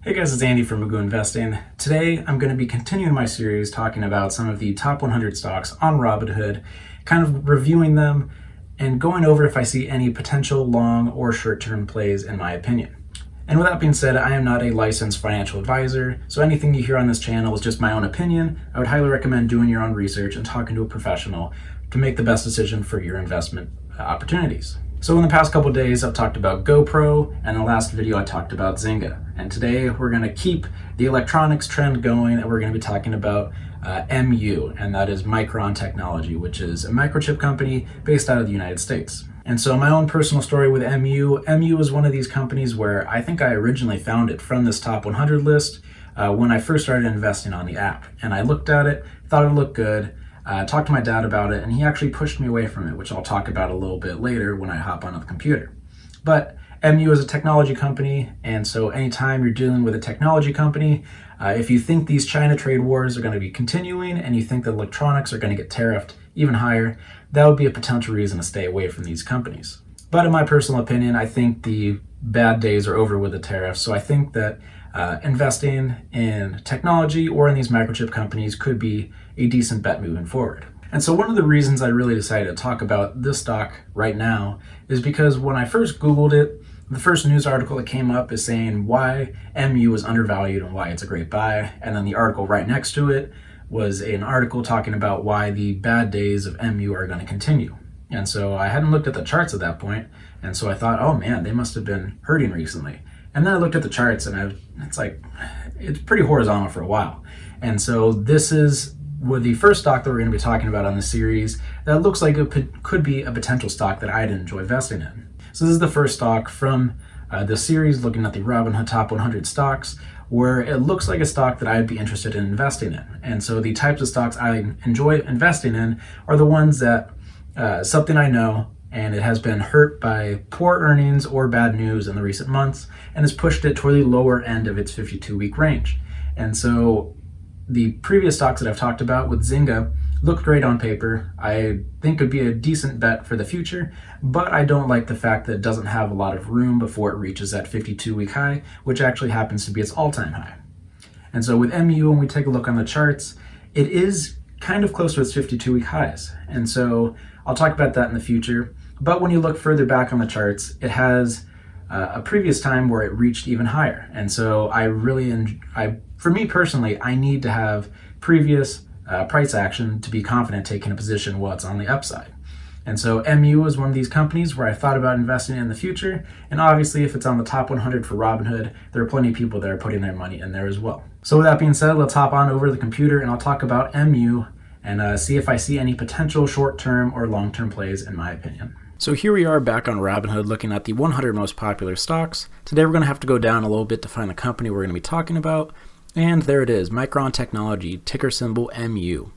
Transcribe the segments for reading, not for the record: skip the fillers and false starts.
Hey guys, it's Andy from MagooInvesting. Today I'm going to be continuing my series talking about some of the top 100 stocks on Robinhood, kind of reviewing them and going over if I see any potential long or short-term plays in my opinion. And with that being said, I am not a licensed financial advisor, so anything you hear on this channel is just my own opinion. I would highly recommend doing your own research and talking to a professional to make the best decision for your investment opportunities. So in the past couple days, I've talked about GoPro, and in the last video I talked about Zynga. And today we're going to keep the electronics trend going, and we're going to be talking about MU, and that is Micron Technology, which is a microchip company based out of the United States. And so my own personal story with MU is one of these companies where I think I originally found it from this top 100 list when I first started investing on the app. And I looked at it, thought it looked good, talked to my dad about it, and he actually pushed me away from it, which I'll talk about a little bit later when I hop onto the computer. But MU is a technology company, and so anytime you're dealing with a technology company, if you think these China trade wars are going to be continuing and you think that electronics are going to get tariffed even higher, that would be a potential reason to stay away from these companies. But in my personal opinion, I think the bad days are over with the tariffs, so I think that investing in technology or in these microchip companies could be a decent bet moving forward. And so one of the reasons I really decided to talk about this stock right now is because when I first Googled it, the first news article that came up is saying why MU is undervalued and why it's a great buy. And then the article right next to it was an article talking about why the bad days of MU are going to continue. And so I hadn't looked at the charts at that point, and so I thought, oh man, they must have been hurting recently. And then I looked at the charts, and it's pretty horizontal for a while. And so this is the first stock that we're going to be talking about on the series that looks like it could be a potential stock that I'd enjoy investing in. So this is the first stock from the series looking at the Robinhood Top 100 Stocks, where it looks like a stock that I'd be interested in investing in. And so the types of stocks I enjoy investing in are the ones that something I know and it has been hurt by poor earnings or bad news in the recent months and has pushed it toward the lower end of its 52-week range. And so the previous stocks that I've talked about with Zynga look great on paper. I think would be a decent bet for the future, but I don't like the fact that it doesn't have a lot of room before it reaches that 52-week high, which actually happens to be its all-time high. And so with MU, when we take a look on the charts, it is kind of close to its 52-week highs. And so I'll talk about that in the future. But when you look further back on the charts, it has a previous time where it reached even higher. And so for me personally, I need to have previous price action to be confident taking a position while it's on the upside. And so MU is one of these companies where I thought about investing in the future. And obviously, if it's on the top 100 for Robinhood, there are plenty of people that are putting their money in there as well. So with that being said, let's hop on over to the computer and I'll talk about MU and see if I see any potential short-term or long-term plays in my opinion. So here we are back on Robinhood looking at the 100 most popular stocks. Today we're going to have to go down a little bit to find the company we're going to be talking about. And there it is, Micron Technology, ticker symbol MU.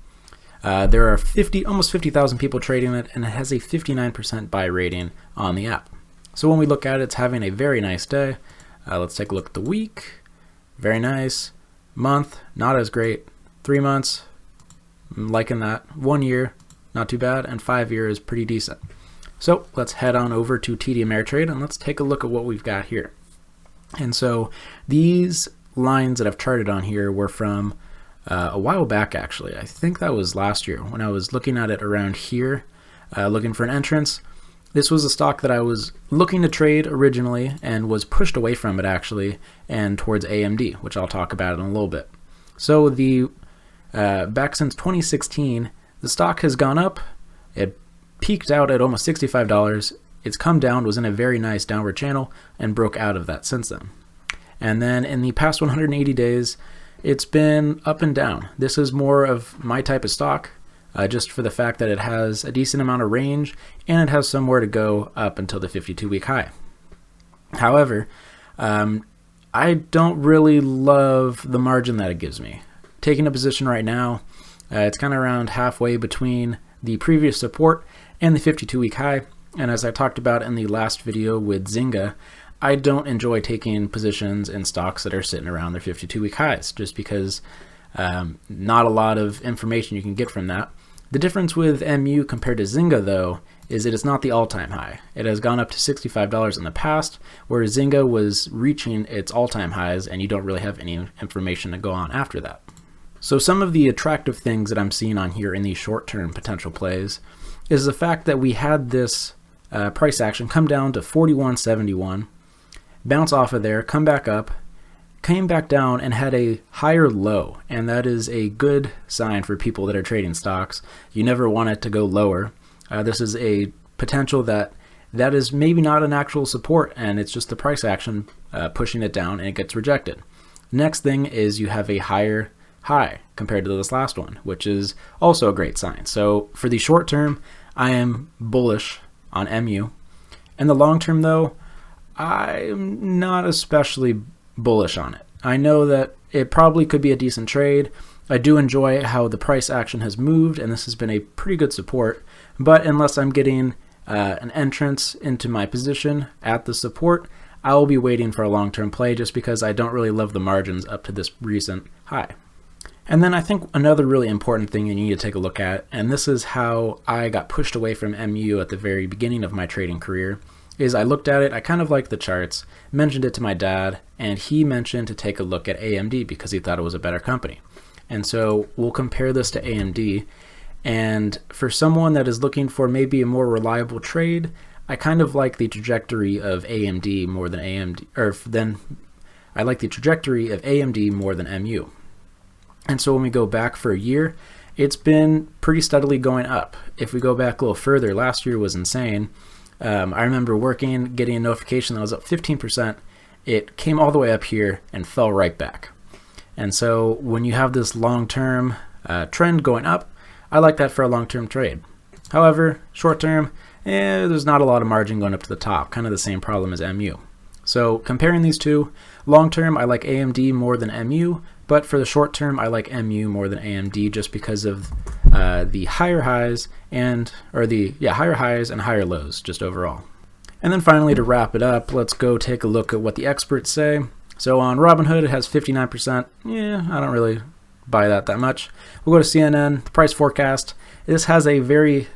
There are almost 50,000 people trading it, and it has a 59% buy rating on the app. So when we look at it, it's having a very nice day. Let's take a look at the week. Very nice. Month, not as great. 3 months, I'm liking that. 1 year, not too bad. And 5 years, pretty decent. So let's head on over to TD Ameritrade and let's take a look at what we've got here. And so these lines that I've charted on here were from a while back actually. I think that was last year when I was looking at it around here, looking for an entrance. This was a stock that I was looking to trade originally and was pushed away from it actually and towards AMD, which I'll talk about in a little bit. So back since 2016, the stock has gone up. It peaked out at almost $65. It's come down, was in a very nice downward channel, and broke out of that since then. And then in the past 180 days, it's been up and down. This is more of my type of stock, just for the fact that it has a decent amount of range, and it has somewhere to go up until the 52-week high. However, I don't really love the margin that it gives me. Taking a position right now, it's kind of around halfway between the previous support and the 52-week high. And as I talked about in the last video with Zynga, I don't enjoy taking positions in stocks that are sitting around their 52-week highs, just because not a lot of information you can get from that. The difference with MU compared to Zynga, though, is it is not the all-time high. It has gone up to $65 in the past, where Zynga was reaching its all-time highs, and you don't really have any information to go on after that. So some of the attractive things that I'm seeing on here in these short-term potential plays is the fact that we had this price action come down to 41.71, bounce off of there, come back up, came back down and had a higher low, and that is a good sign for people that are trading stocks. You never want it to go lower. This is a potential that is maybe not an actual support, and it's just the price action pushing it down, and it gets rejected. Next thing is you have a higher high compared to this last one, which is also a great sign. So for the short term, I am bullish on MU. In the long term though, I'm not especially bullish on it. I know that it probably could be a decent trade. I do enjoy how the price action has moved, and this has been a pretty good support, but unless I'm getting an entrance into my position at the support, I will be waiting for a long-term play just because I don't really love the margins up to this recent high. And then I think another really important thing you need to take a look at, and this is how I got pushed away from MU at the very beginning of my trading career, is I looked at it, I kind of liked the charts, mentioned it to my dad, and he mentioned to take a look at AMD because he thought it was a better company. And so we'll compare this to AMD, and for someone that is looking for maybe a more reliable trade, I kind of like the trajectory of AMD more than I like the trajectory of AMD more than MU. And so when we go back for a year, it's been pretty steadily going up. If we go back a little further, last year was insane. I remember working, getting a notification that was up 15%. It came all the way up here and fell right back. And so when you have this long-term trend going up, I like that for a long-term trade. However, short-term, there's not a lot of margin going up to the top, kind of the same problem as MU. So comparing these two, long-term, I like AMD more than MU, but for the short term, I like MU more than AMD just because of the higher highs and higher lows just overall. And then finally, to wrap it up, let's go take a look at what the experts say. So on Robinhood, it has 59%. I don't really buy that much. We'll go to CNN, the price forecast. This has a very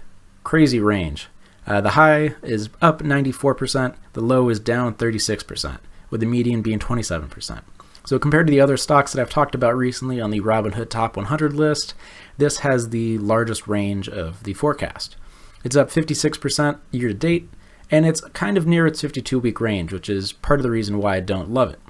crazy range. The high is up 94%, the low is down 36%, with the median being 27%. So compared to the other stocks that I've talked about recently on the Robinhood Top 100 list, this has the largest range of the forecast. It's up 56% year to date, and it's kind of near its 52-week range, which is part of the reason why I don't love it.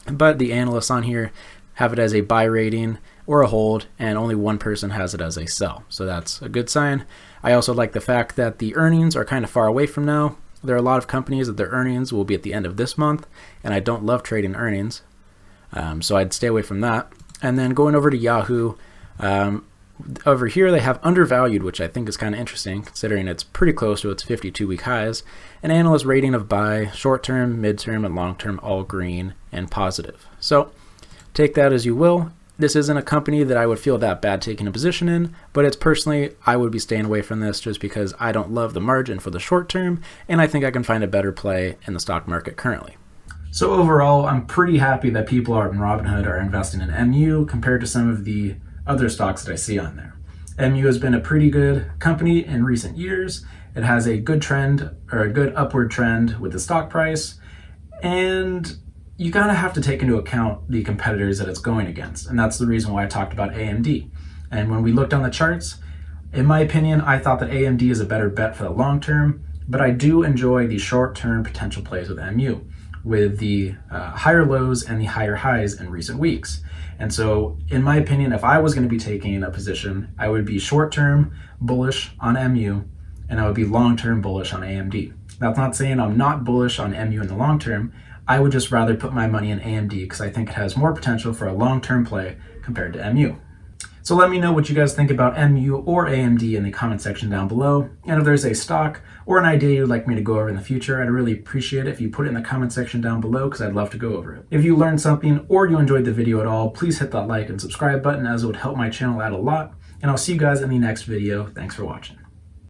But the analysts on here have it as a buy rating or a hold, and only one person has it as a sell. So that's a good sign. I also like the fact that the earnings are kind of far away from now. There are a lot of companies that their earnings will be at the end of this month, and I don't love trading earnings. So I'd stay away from that. And then going over to Yahoo, over here they have undervalued, which I think is kind of interesting considering it's pretty close to its 52-week highs. An analyst rating of buy, short-term, mid-term, and long-term, all green and positive. So take that as you will. This isn't a company that I would feel that bad taking a position in, but it's personally, I would be staying away from this just because I don't love the margin for the short term, and I think I can find a better play in the stock market currently. So overall, I'm pretty happy that people on Robinhood are investing in MU compared to some of the other stocks that I see on there. MU has been a pretty good company in recent years. It has a good trend, or a good upward trend with the stock price, and you gotta have to take into account the competitors that it's going against, and that's the reason why I talked about AMD. And when we looked on the charts, in my opinion, I thought that AMD is a better bet for the long term, but I do enjoy the short term potential plays with MU, with the higher lows and the higher highs in recent weeks. And so, in my opinion, if I was going to be taking a position, I would be short term bullish on MU, and I would be long term bullish on AMD. That's not saying I'm not bullish on MU in the long term. I would just rather put my money in AMD because I think it has more potential for a long-term play compared to MU. So let me know what you guys think about MU or AMD in the comment section down below. And if there's a stock or an idea you'd like me to go over in the future, I'd really appreciate it if you put it in the comment section down below because I'd love to go over it. If you learned something or you enjoyed the video at all, please hit that like and subscribe button as it would help my channel out a lot. And I'll see you guys in the next video. Thanks for watching.